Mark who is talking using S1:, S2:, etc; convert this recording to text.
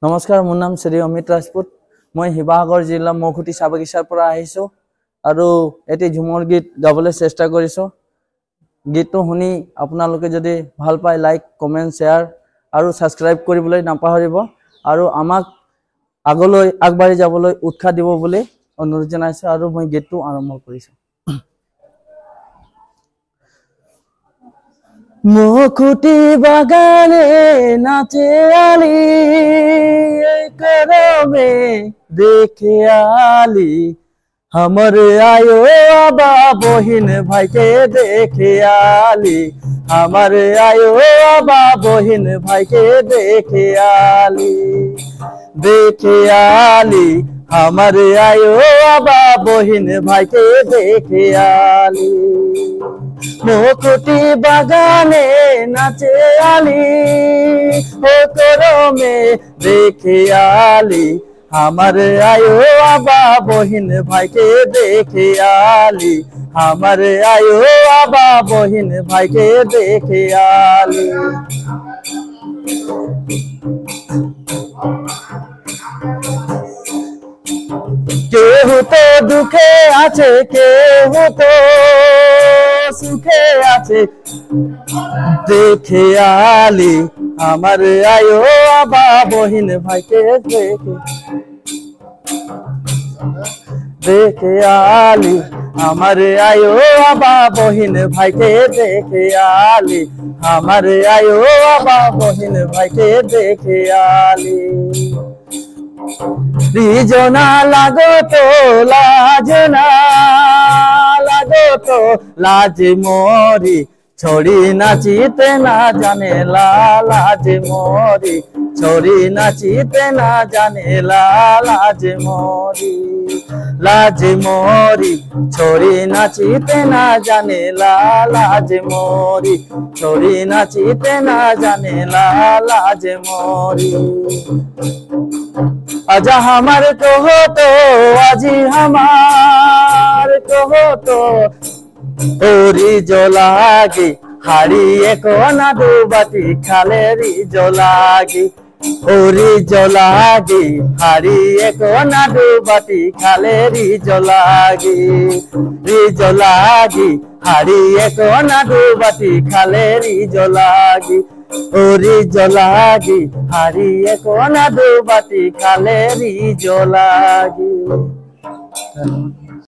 S1: নমস্কাৰ, মোৰ নাম শ্ৰী অমিত ৰাজপুত। মই শিৱসাগৰ জিলা মৌখুটি চাহ বাগিচাৰ পৰা আহিছোঁ আৰু এটি ঝুমৰ গীত গাবলৈ চেষ্টা কৰিছোঁ। গীতটো শুনি আপোনালোকে যদি ভাল পায় লাইক, কমেণ্ট, শ্বেয়াৰ আৰু ছাবস্ক্ৰাইব কৰিবলৈ নাপাহৰিব আৰু আমাক আগলৈ আগবাঢ়ি যাবলৈ উৎসাহ দিব বুলি অনুৰোধ জনাইছোঁ আৰু মই গীতটো আৰম্ভ কৰিছোঁ। মৌখুটি বাগানে নাচে আলি करमे देखे आली हमर आयो आबा बहिन भाई के देखे आली हमर आयो आबा बहिन भाई के देखे आली हमर आयो आबा बहिन भाई के देखे आली मौखुटी बागाने नाचे आली हो करमे देखे आली हमर आयो आबा बहिन भाई के देखे आली हमर आयो आबा बहिन भाई के देखे आली केहू तो दुखे आछे केहू तो सुखे आछे देखे आली हमर आयो आबा बहिन भाई के देखे आली हमर आयो आबा बहिन भाई के देखे आली हमर आयो आबा बहिन भाई के देखे आली रिजना लागो तो लाज मोरी छोड़ी नाचीते ना जाने लाज मोरी छोड़ी नाचीते ना जाने लाज मोरी छोड़ी नाचीते ना जाने लाज मोरी छोड़ी नाचीते ना जाने लाज मोरी आजा हमार कहो तो आजी हमार कहो तो ओरी जोलागी हाड़ी एक ना डूबाती खाले री जोलागी ओरी जोलागी हाड़ी एक ना डूबाती खाले री जोलागी हाड़ी एक ना डूबाती खाले री जोलागी ओरी जोलागी हाड़ी एक ना डूबाती खाले री जोलागी।